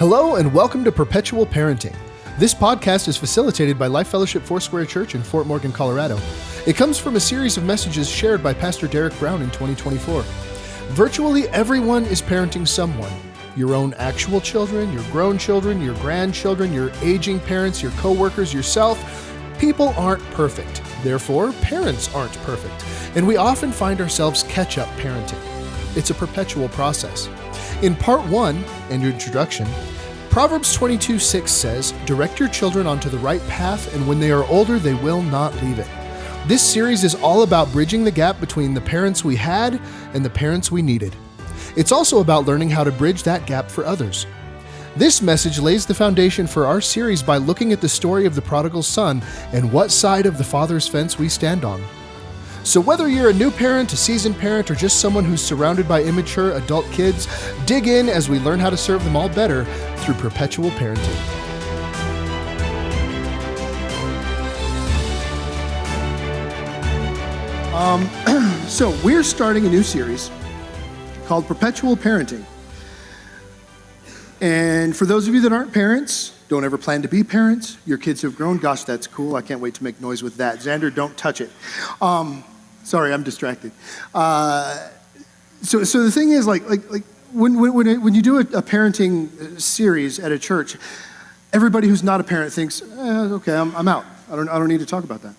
Hello and welcome to Perpetual Parenting. This podcast is facilitated by Life Fellowship Foursquare Church in Fort Morgan, Colorado. It comes from a series of messages shared by Pastor Derek Brown in 2024. Virtually everyone is parenting someone. Your own actual children, your grown children, your grandchildren, your aging parents, your coworkers, yourself. People aren't perfect. Therefore, parents aren't perfect. And we often find ourselves catch-up parenting. It's a perpetual process. In part 1, and your introduction, Proverbs 22:6 says, "Direct your children onto the right path, and when they are older, they will not leave it." This series is all about bridging the gap between the parents we had and the parents we needed. It's also about learning how to bridge that gap for others. This message lays the foundation for our series by looking at the story of the prodigal son and what side of the father's fence we stand on. So whether you're a new parent, a seasoned parent, or just someone who's surrounded by immature adult kids, dig in as we learn how to serve them all better through perpetual parenting. So we're starting a new series called Perpetual Parenting. And for those of you that aren't parents, don't ever plan to be parents, your kids have grown, gosh, that's cool. I can't wait to make noise with that. Xander, don't touch it. Sorry, I'm distracted. So the thing is, like when you do a parenting series at a church, everybody who's not a parent thinks, okay, I'm out. I don't need to talk about that.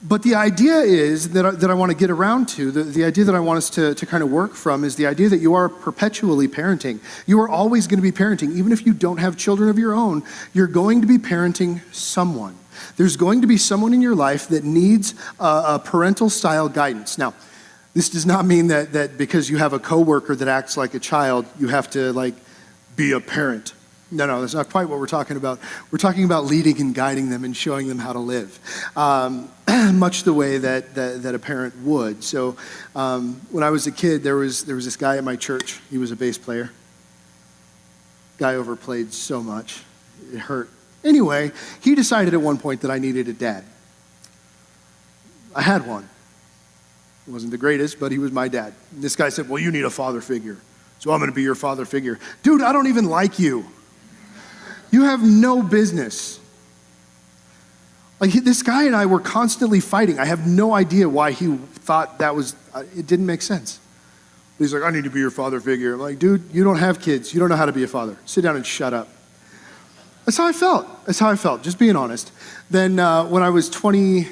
But the idea is that I want to get around to, the idea that I want us to kind of work from is the idea that you are perpetually parenting. You are always going to be parenting. Even if you don't have children of your own, you're going to be parenting someone. There's going to be someone in your life that needs a parental style guidance. Now, this does not mean that because you have a coworker that acts like a child, you have to be a parent. No, that's not quite what we're talking about. We're talking about leading and guiding them and showing them how to live, much the way that a parent would. So when I was a kid, there was this guy at my church. He was a bass player. Guy overplayed so much. It hurt. Anyway, he decided at one point that I needed a dad. I had one. He wasn't the greatest, but he was my dad. And this guy said, well, you need a father figure. So I'm going to be your father figure. Dude, I don't even like you. You have no business. This guy and I were constantly fighting. I have no idea why he thought that was, it didn't make sense. He's like, I need to be your father figure. I'm like, dude, you don't have kids. You don't know how to be a father. Sit down and shut up. That's how I felt. Just being honest. Then when I was 22.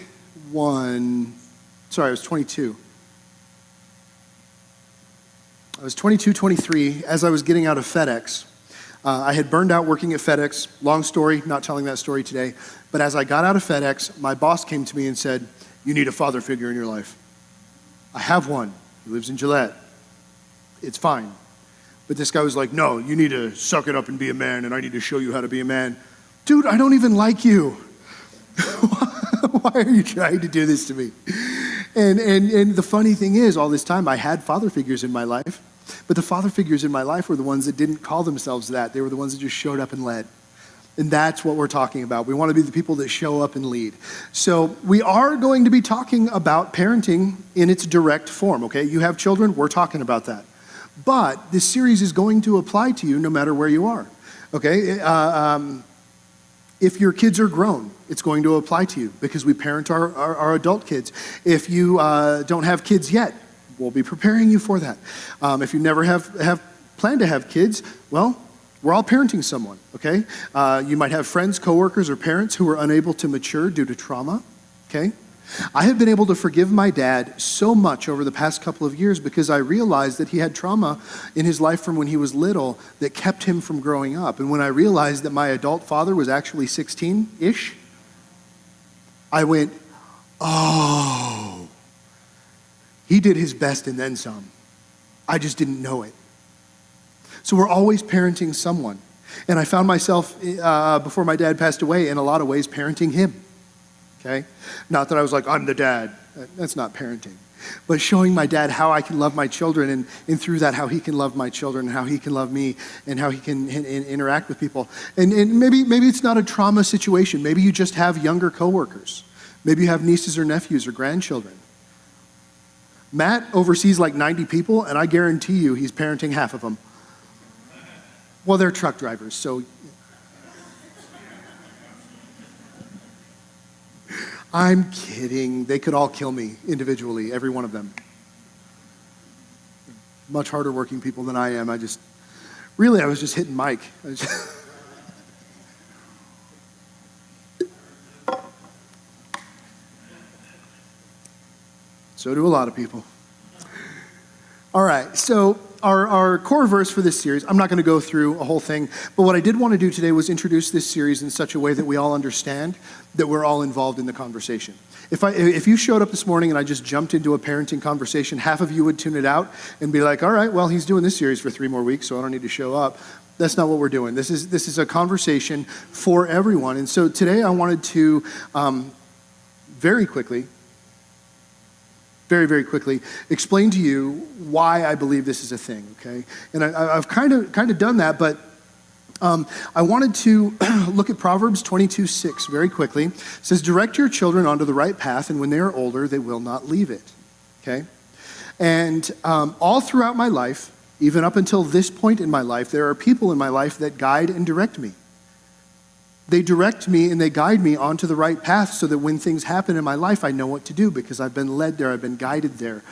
I was 22, 23, as I was getting out of FedEx. I had burned out working at FedEx. Long story, not telling that story today. But as I got out of FedEx, my boss came to me and said, you need a father figure in your life. I have one. He lives in Gillette. It's fine. But this guy was like, no, you need to suck it up and be a man, and I need to show you how to be a man. Dude, I don't even like you. Why are you trying to do this to me? And the funny thing is, all this time I had father figures in my life. But the father figures in my life were the ones that didn't call themselves that. They were the ones that just showed up and led. And that's what we're talking about. We want to be the people that show up and lead. So we are going to be talking about parenting in its direct form, okay? You have children, we're talking about that. But this series is going to apply to you no matter where you are, okay? If your kids are grown, it's going to apply to you because we parent our adult kids. If you don't have kids yet, we'll be preparing you for that. If you never have planned to have kids, well, we're all parenting someone, okay? You might have friends, coworkers, or parents who are unable to mature due to trauma, okay? I have been able to forgive my dad so much over the past couple of years because I realized that he had trauma in his life from when he was little that kept him from growing up. And when I realized that my adult father was actually 16-ish, I went, oh, he did his best and then some. I just didn't know it. So we're always parenting someone. And I found myself, before my dad passed away, in a lot of ways parenting him. Okay? Not that I was like, I'm the dad. That's not parenting. But showing my dad how I can love my children and through that how he can love my children and how he can love me and how he can interact with people. And maybe it's not a trauma situation. Maybe you just have younger coworkers. Maybe you have nieces or nephews or grandchildren. Matt oversees like 90 people, and I guarantee you he's parenting half of them. Well, they're truck drivers, so I'm kidding. They could all kill me individually, every one of them. Much harder working people than I am. I was just hitting Mike. So do a lot of people. All right, so our core verse for this series, I'm not going to go through a whole thing, but what I did want to do today was introduce this series in such a way that we all understand that we're all involved in the conversation. If you showed up this morning and I just jumped into a parenting conversation, half of you would tune it out and be like, all right, well, he's doing this series for 3 more weeks, so I don't need to show up. That's not what we're doing. This is a conversation for everyone. And so today I wanted to very, very quickly explain to you why I believe this is a thing, okay? And I've kind of done that, but I wanted to look at Proverbs 22:6 very quickly. It says, direct your children onto the right path, and when they are older, they will not leave it, okay? And all throughout my life, even up until this point in my life, there are people in my life that guide and direct me. They direct me and they guide me onto the right path so that when things happen in my life, I know what to do because I've been led there, I've been guided there.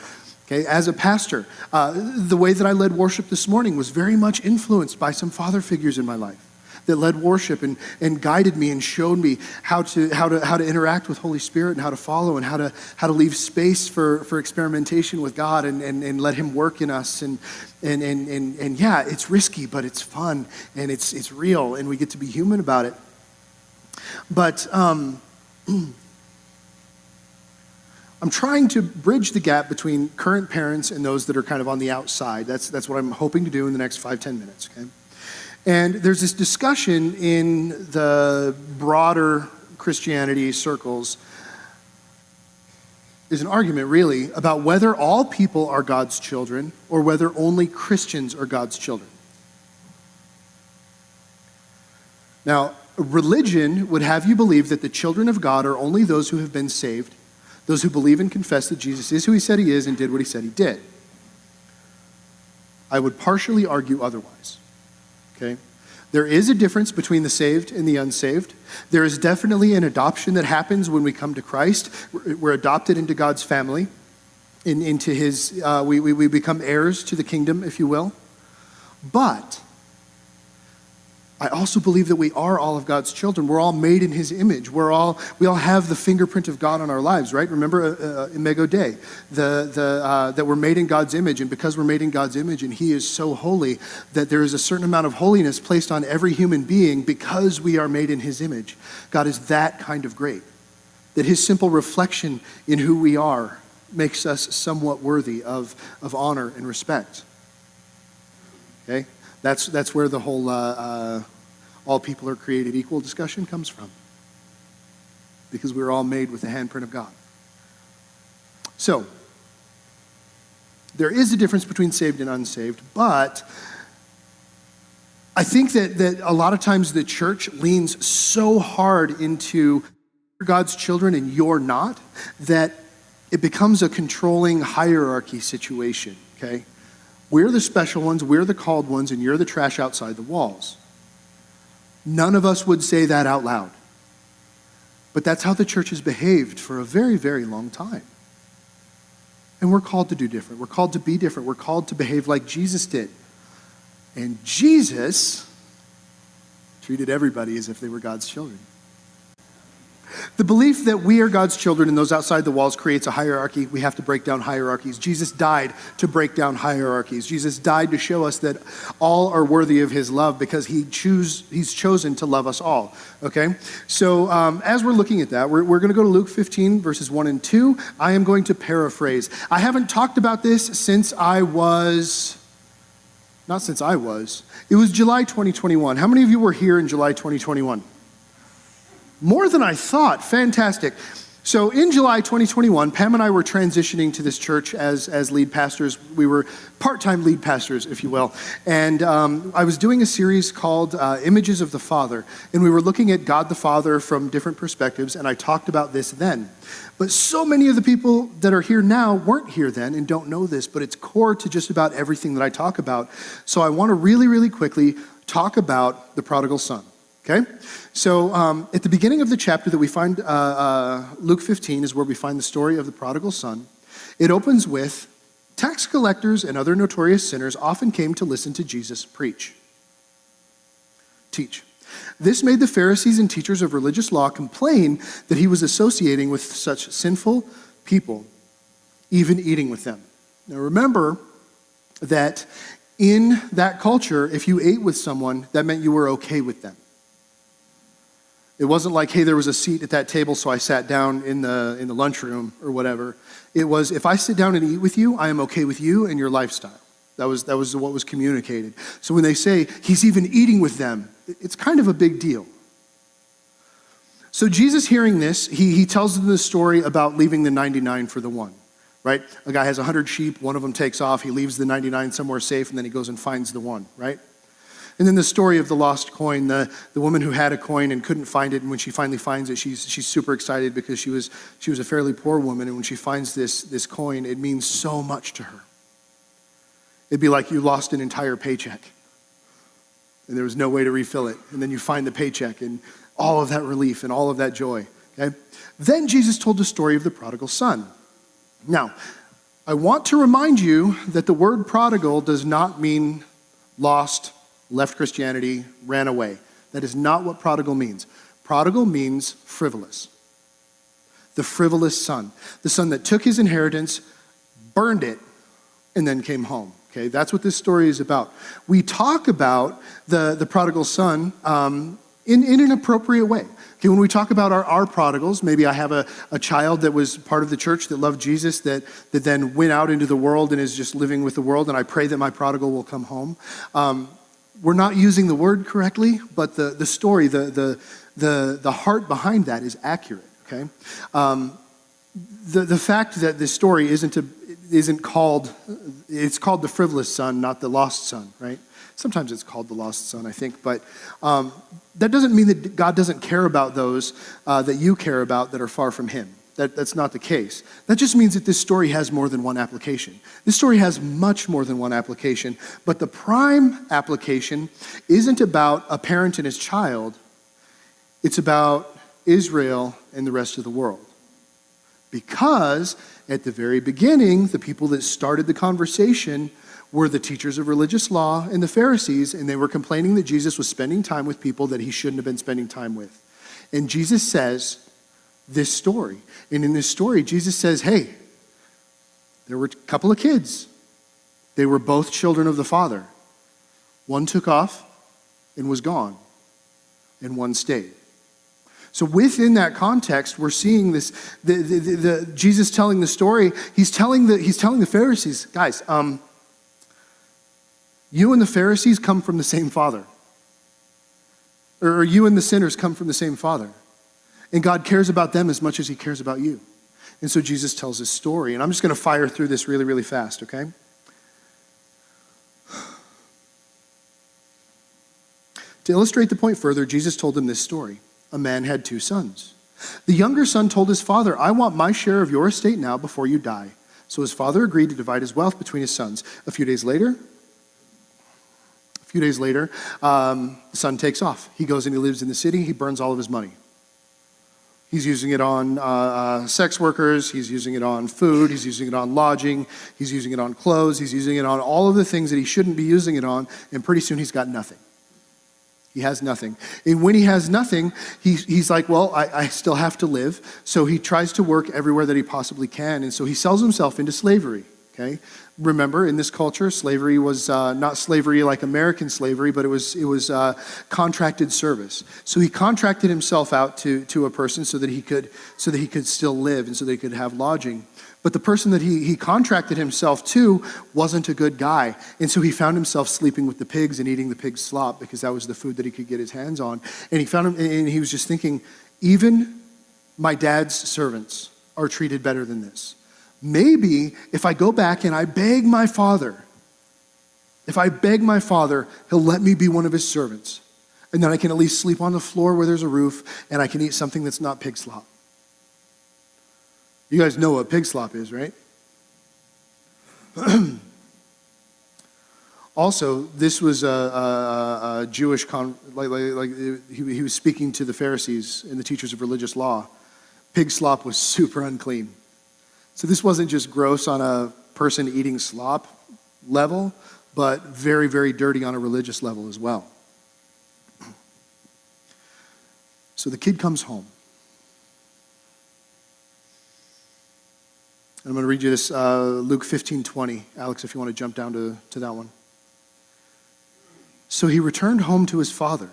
Okay, as a pastor, the way that I led worship this morning was very much influenced by some father figures in my life that led worship and guided me and showed me how to interact with Holy Spirit and how to follow and how to leave space for experimentation with God and let Him work in us and yeah, it's risky, but it's fun and it's real and we get to be human about it. But I'm trying to bridge the gap between current parents and those that are kind of on the outside. That's what I'm hoping to do in the next 5-10 minutes, okay? And there's this discussion in the broader Christianity circles. There's an argument, really, about whether all people are God's children or whether only Christians are God's children. Now, religion would have you believe that the children of God are only those who have been saved, those who believe and confess that Jesus is who He said He is and did what He said He did. I would partially argue otherwise, okay? There is a difference between the saved and the unsaved. There is definitely an adoption that happens when we come to Christ. We're adopted into God's family, into His, we become heirs to the kingdom, if you will. But I also believe that we are all of God's children. We're all made in His image. We all have the fingerprint of God on our lives, right? Remember Imago Dei, that we're made in God's image, and because we're made in God's image and He is so holy that there is a certain amount of holiness placed on every human being because we are made in His image. God is that kind of great, that His simple reflection in who we are makes us somewhat worthy of honor and respect. Okay? That's where the whole all people are created equal discussion comes from. Because we're all made with the handprint of God. So, there is a difference between saved and unsaved, but I think that a lot of times the church leans so hard into God's children and you're not, that it becomes a controlling hierarchy situation, okay? We're the special ones, we're the called ones, and you're the trash outside the walls. None of us would say that out loud. But that's how the church has behaved for a very, very long time. And we're called to do different. We're called to be different. We're called to behave like Jesus did. And Jesus treated everybody as if they were God's children. The belief that we are God's children and those outside the walls creates a hierarchy. We have to break down hierarchies. Jesus died to break down hierarchies. Jesus died to show us that all are worthy of His love because He's chosen to love us all, okay? So as we're looking at that, we're going to go to Luke 15, verses 1 and 2. I am going to paraphrase. I haven't talked about this since it was July 2021. How many of you were here in July 2021? More than I thought. Fantastic. So in July 2021, Pam and I were transitioning to this church as lead pastors. We were part-time lead pastors, if you will. And I was doing a series called Images of the Father. And we were looking at God the Father from different perspectives. And I talked about this then. But so many of the people that are here now weren't here then and don't know this. But it's core to just about everything that I talk about. So I want to really, really quickly talk about the prodigal son. Okay? So at the beginning of the chapter that we find, Luke 15 is where we find the story of the prodigal son. It opens with, tax collectors and other notorious sinners often came to listen to Jesus teach. This made the Pharisees and teachers of religious law complain that he was associating with such sinful people, even eating with them. Now remember that in that culture, if you ate with someone, that meant you were okay with them. It wasn't like, hey, there was a seat at that table, so I sat down in the lunchroom or whatever. It was, if I sit down and eat with you, I am okay with you and your lifestyle. That was what was communicated. So when they say he's even eating with them, it's kind of a big deal. So Jesus, hearing this, he tells them the story about leaving the 99 for the one, right? A guy has 100 sheep, one of them takes off, he leaves the 99 somewhere safe, and then he goes and finds the one, right? And then the story of the lost coin, the woman who had a coin and couldn't find it, and when she finally finds it, she's super excited because she was a fairly poor woman, and when she finds this coin, it means so much to her. It'd be like you lost an entire paycheck, and there was no way to refill it, and then you find the paycheck, and all of that relief and all of that joy. Okay? Then Jesus told the story of the prodigal son. Now, I want to remind you that the word prodigal does not mean lost, left Christianity, ran away. That is not what prodigal means. Prodigal means frivolous. The frivolous son. The son that took his inheritance, burned it, and then came home. Okay, that's what this story is about. We talk about the prodigal son in an appropriate way. Okay, when we talk about our prodigals, maybe I have a child that was part of the church that loved Jesus that then went out into the world and is just living with the world, and I pray that my prodigal will come home. We're not using the word correctly, but the story, the heart behind that is accurate, okay? The fact that this story isn't called, it's called the frivolous son, not the lost son, right? Sometimes it's called the lost son, I think, but that doesn't mean that God doesn't care about those that you care about that are far from him. That's not the case. That just means that this story has more than one application. This story has much more than one application, but the prime application isn't about a parent and his child. It's about Israel and the rest of the world. Because at the very beginning, the people that started the conversation were the teachers of religious law and the Pharisees, and they were complaining that Jesus was spending time with people that he shouldn't have been spending time with. And Jesus says this story. And in this story, Jesus says, hey, there were a couple of kids. They were both children of the Father. One took off and was gone, and one stayed. So within that context, we're seeing this, Jesus telling the story. He's telling the Pharisees, guys, you and the Pharisees come from the same Father. Or you and the sinners come from the same Father. And God cares about them as much as he cares about you. And so Jesus tells this story. And I'm just going to fire through this really, really fast, okay? To illustrate the point further, Jesus told them this story. A man had 2 sons. The younger son told his father, I want my share of your estate now before you die. So his father agreed to divide his wealth between his sons. A few days later, the son takes off. He goes and he lives in the city. He burns all of his money. He's using it on sex workers. He's using it on food. He's using it on lodging. He's using it on clothes. He's using it on all of the things that he shouldn't be using it on. And pretty soon he's got nothing. He has nothing. And when he has nothing, he's like, well, I still have to live. So he tries to work everywhere that he possibly can. And so he sells himself into slavery. Okay. Remember, in this culture, slavery was not slavery like American slavery, but it was contracted service. So he contracted himself out to a person so that he could still live and so that he could have lodging. But the person that he contracted himself to wasn't a good guy, and so he found himself sleeping with the pigs and eating the pig's slop because that was the food that he could get his hands on. And he was just thinking, even my dad's servants are treated better than this. Maybe if I go back and I beg my father, he'll let me be one of his servants. And then I can at least sleep on the floor where there's a roof and I can eat something that's not pig slop. You guys know what pig slop is, right? Also, this was a Jewish, he was speaking to the Pharisees and the teachers of religious law. Pig slop was super unclean. So this wasn't just gross on a person eating slop level, but very, very dirty on a religious level as well. So the kid comes home. I'm going to read you this, Luke 15:20. Alex, if you want to jump down to that one. So he returned home to his father.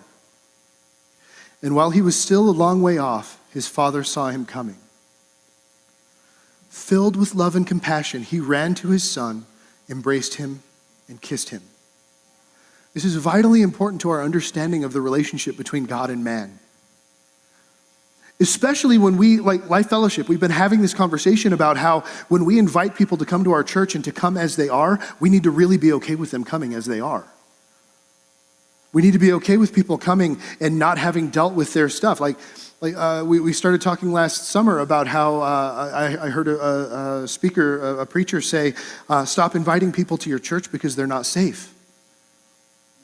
And while he was still a long way off, his father saw him coming. Filled with love and compassion, he ran to his son, embraced him, and kissed him. This is vitally important to our understanding of the relationship between God and man. Especially when we, like Life Fellowship, we've been having this conversation about how when we invite people to come to our church and to come as they are, we need to really be okay with them coming as they are. We need to be okay with people coming and not having dealt with their stuff. We started talking last summer about how I heard a speaker, a preacher say, stop inviting people to your church because they're not safe.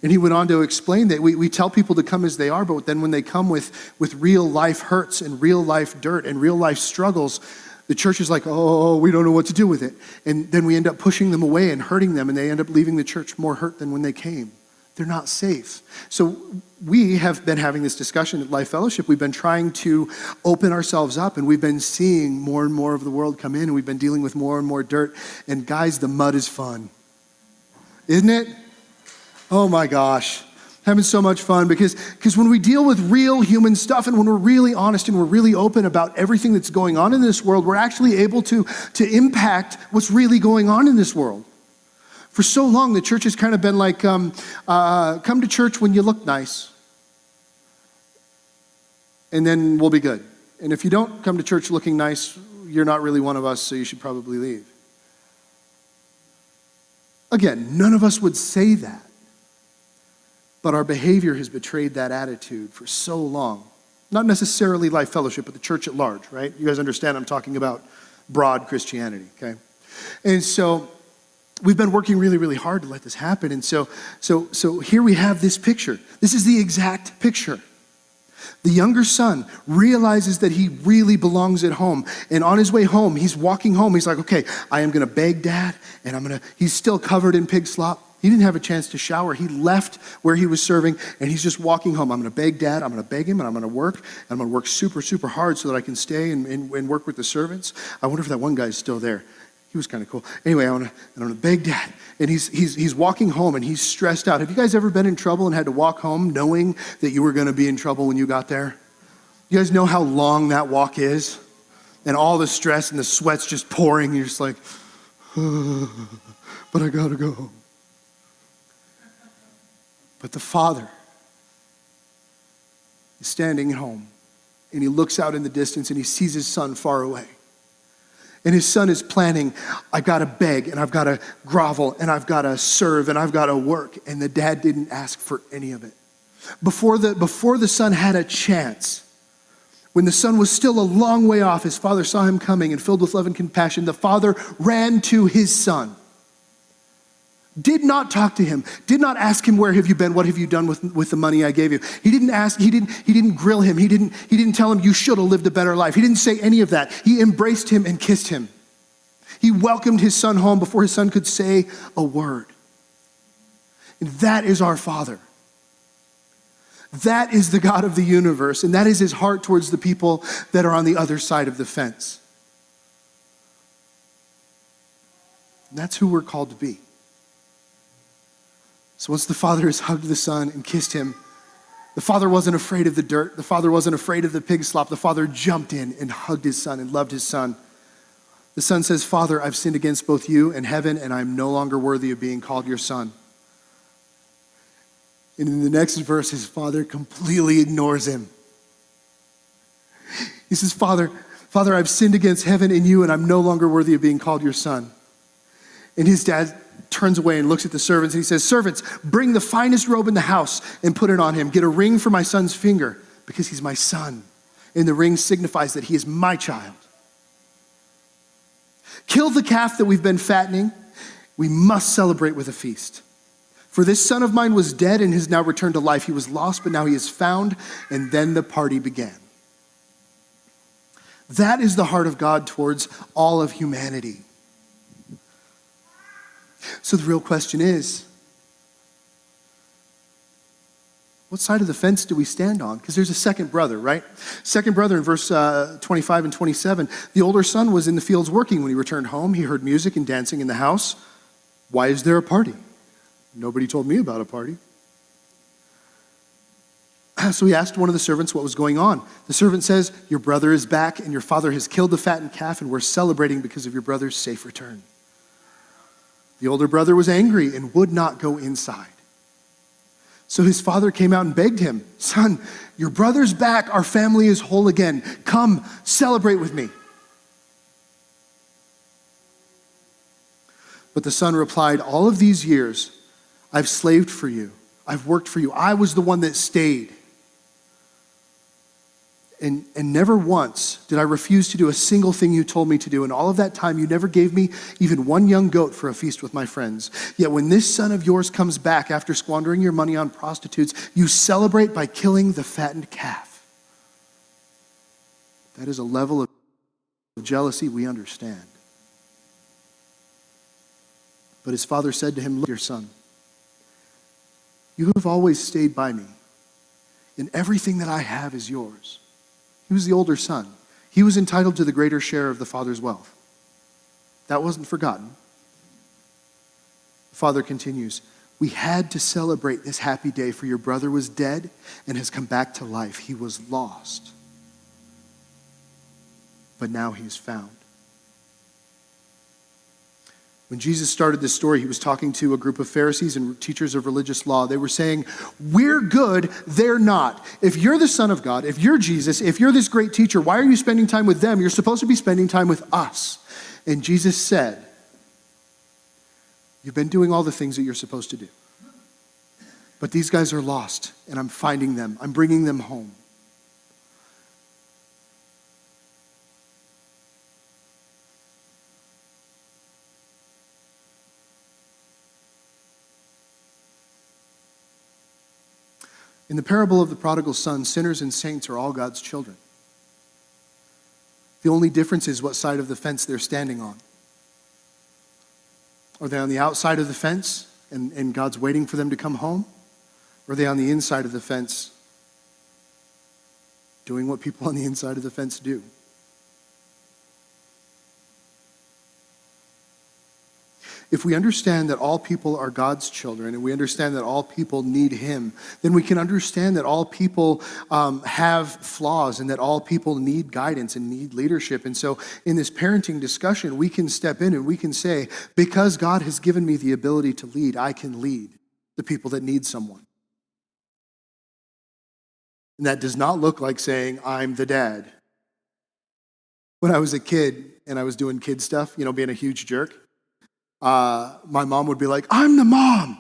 And he went on to explain that we tell people to come as they are, but then when they come with real life hurts and real life dirt and real life struggles, the church is like, oh, we don't know what to do with it. And then we end up pushing them away and hurting them, and they end up leaving the church more hurt than when they came. They're not safe. So we have been having this discussion at Life Fellowship. We've been trying to open ourselves up, and we've been seeing more and more of the world come in, and we've been dealing with more and more dirt. And guys, the mud is fun. Isn't it? Oh my gosh. Having so much fun because when we deal with real human stuff and when we're really honest and we're really open about everything that's going on in this world, we're actually able to impact what's really going on in this world. For so long, the church has kind of been like, come to church when you look nice, and then we'll be good. And if you don't come to church looking nice, you're not really one of us, so you should probably leave. Again, none of us would say that, but our behavior has betrayed that attitude for so long. Not necessarily Life Fellowship, but the church at large, right? You guys understand I'm talking about broad Christianity, okay? And so we've been working really, really hard to let this happen. And so here we have this picture. This is the exact picture. The younger son realizes that he really belongs at home. And on his way home, he's walking home. He's like, okay, I am going to beg dad. And he's still covered in pig slop. He didn't have a chance to shower. He left where he was serving, and he's just walking home. I'm going to beg dad. I'm going to beg him, and I'm going to work. And I'm going to work super, super hard so that I can stay and work with the servants. I wonder if that one guy's still there. He was kind of cool. Anyway, I'm gonna beg dad. And he's walking home and he's stressed out. Have you guys ever been in trouble and had to walk home knowing that you were gonna be in trouble when you got there? You guys know how long that walk is? And all the stress and the sweat's just pouring. You're just like, but I gotta go. But the father is standing at home and he looks out in the distance and he sees his son far away. And his son is planning, I've got to beg, and I've got to grovel, and I've got to serve, and I've got to work. And the dad didn't ask for any of it. Before the son had a chance, when the son was still a long way off, his father saw him coming, and filled with love and compassion, the father ran to his son. Did not talk to him, did not ask him, where have you been? What have you done with the money I gave you? He didn't grill him. He didn't tell him you should have lived a better life. He didn't say any of that. He embraced him and kissed him. He welcomed his son home before his son could say a word. And that is our Father. That is the God of the universe, and that is his heart towards the people that are on the other side of the fence. And that's who we're called to be. So once the father has hugged the son and kissed him, the father wasn't afraid of the dirt. The father wasn't afraid of the pig slop. The father jumped in and hugged his son and loved his son. The son says, Father, I've sinned against both you and heaven, and I'm no longer worthy of being called your son. And in the next verse, his father completely ignores him. He says, Father, I've sinned against heaven and you, and I'm no longer worthy of being called your son. And his dad turns away and looks at the servants and he says, servants, bring the finest robe in the house and put it on him. Get a ring for my son's finger because he's my son. And the ring signifies that he is my child. Kill the calf that we've been fattening. We must celebrate with a feast. For this son of mine was dead and has now returned to life. He was lost, but now he is found. And then the party began. That is the heart of God towards all of humanity. So the real question is, what side of the fence do we stand on? Because there's a second brother, right? Second brother in verse 25 and 27. The older son was in the fields working. When he returned home, he heard music and dancing in the house. Why is there a party? Nobody told me about a party. So he asked one of the servants what was going on. The servant says, your brother is back and your father has killed the fattened calf and we're celebrating because of your brother's safe return. The older brother was angry and would not go inside. So his father came out and begged him, son, your brother's back. Our family is whole again. Come celebrate with me. But the son replied, all of these years, I've slaved for you. I've worked for you. I was the one that stayed. And never once did I refuse to do a single thing you told me to do. And all of that time, you never gave me even one young goat for a feast with my friends. Yet when this son of yours comes back after squandering your money on prostitutes, you celebrate by killing the fattened calf. That is a level of jealousy we understand. But his father said to him, look, your son, you have always stayed by me, and everything that I have is yours. He was the older son. He was entitled to the greater share of the father's wealth. That wasn't forgotten. The father continues, we had to celebrate this happy day, for your brother was dead and has come back to life. He was lost, but now he is found. When Jesus started this story, he was talking to a group of Pharisees and teachers of religious law. They were saying, we're good, they're not. If you're the Son of God, if you're Jesus, if you're this great teacher, why are you spending time with them? You're supposed to be spending time with us. And Jesus said, you've been doing all the things that you're supposed to do. But these guys are lost, and I'm finding them. I'm bringing them home. In the parable of the prodigal son, sinners and saints are all God's children. The only difference is what side of the fence they're standing on. Are they on the outside of the fence and God's waiting for them to come home? Or are they on the inside of the fence doing what people on the inside of the fence do? If we understand that all people are God's children and we understand that all people need him, then we can understand that all people have flaws and that all people need guidance and need leadership. And so in this parenting discussion, we can step in and we can say, because God has given me the ability to lead, I can lead the people that need someone. And that does not look like saying, I'm the dad. When I was a kid and I was doing kid stuff, being a huge jerk, my mom would be like, I'm the mom.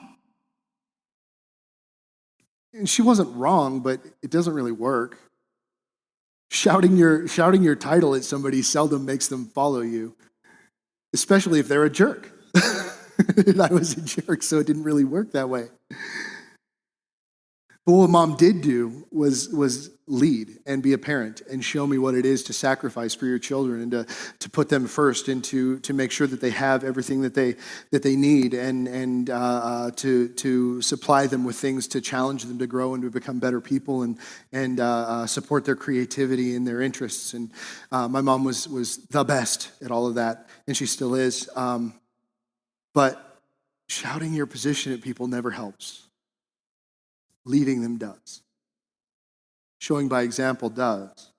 And she wasn't wrong, but it doesn't really work. Shouting your title at somebody seldom makes them follow you, especially if they're a jerk. And I was a jerk, so it didn't really work that way. But what mom did do was lead and be a parent and show me what it is to sacrifice for your children and to put them first and to make sure that they have everything that they need and to supply them with things to challenge them to grow and to become better people and support their creativity and their interests. And my mom was the best at all of that, and she still is. But shouting your position at people never helps. Leading them does. Showing by example does.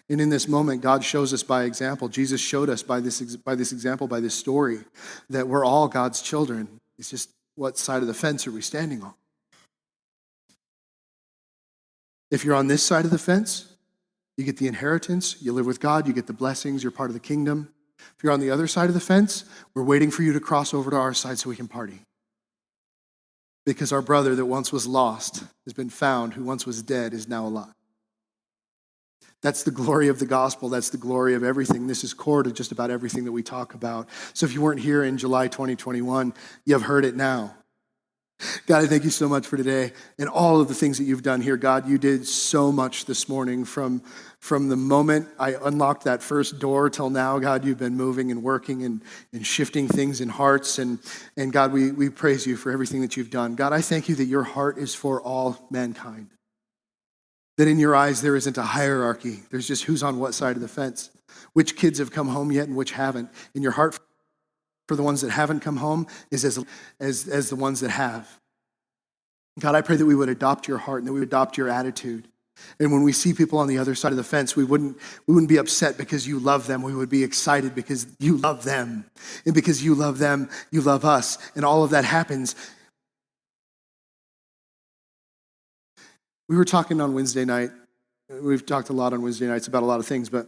And in this moment, God shows us by example. Jesus showed us by this example, by this story, that we're all God's children. It's just what side of the fence are we standing on? If you're on this side of the fence, you get the inheritance, you live with God, you get the blessings, you're part of the kingdom. If you're on the other side of the fence, we're waiting for you to cross over to our side so we can party. Because our brother that once was lost has been found, who once was dead is now alive. That's the glory of the gospel. That's the glory of everything. This is core to just about everything that we talk about. So if you weren't here in July 2021, you have heard it now. God, I thank you so much for today and all of the things that you've done here. God, you did so much this morning from the moment I unlocked that first door till now. God, you've been moving and working and shifting things in hearts. And God, we praise you for everything that you've done. God, I thank you that your heart is for all mankind. That in your eyes there isn't a hierarchy. There's just who's on what side of the fence. Which kids have come home yet and which haven't. In your heart for the ones that haven't come home is as the ones that have. God, I pray that we would adopt your heart and that we would adopt your attitude. And when we see people on the other side of the fence, we wouldn't be upset because you love them. We would be excited because you love them. And because you love them, you love us. And all of that happens. We were talking on Wednesday night. We've talked a lot on Wednesday nights about a lot of things, but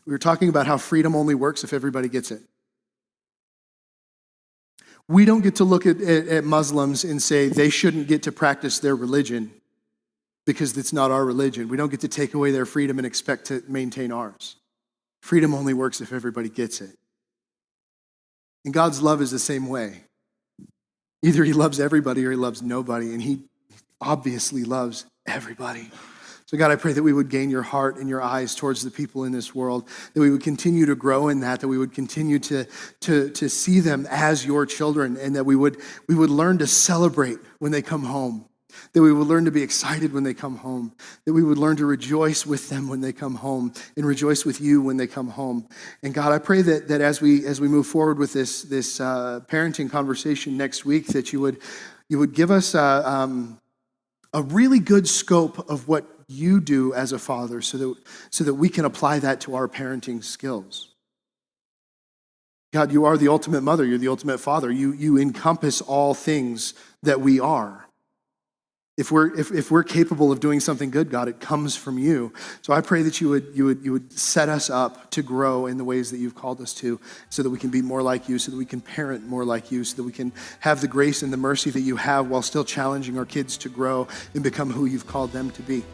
we were talking about how freedom only works if everybody gets it. We don't get to look at Muslims and say they shouldn't get to practice their religion because it's not our religion. We don't get to take away their freedom and expect to maintain ours. Freedom only works if everybody gets it. And God's love is the same way. Either he loves everybody or he loves nobody, and he obviously loves everybody. So God, I pray that we would gain your heart and your eyes towards the people in this world, that we would continue to grow in that we would continue to see them as your children, and that we would learn to celebrate when they come home, that we would learn to be excited when they come home, that we would learn to rejoice with them when they come home and rejoice with you when they come home. And God, I pray that as we move forward with this parenting conversation next week, that you would give us a really good scope of what you do as a father so that we can apply that to our parenting skills. God, you are the ultimate mother. You're the ultimate father. You encompass all things that we are. If we're capable of doing something good, God, it comes from you. So I pray that you would set us up to grow in the ways that you've called us to, so that we can be more like you, so that we can parent more like you, so that we can have the grace and the mercy that you have while still challenging our kids to grow and become who you've called them to be.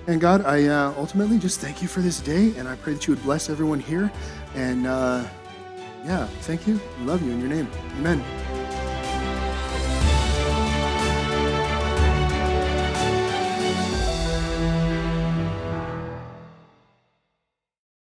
And God, I ultimately just thank you for this day, and I pray that you would bless everyone here. And thank you. I love you in your name. Amen.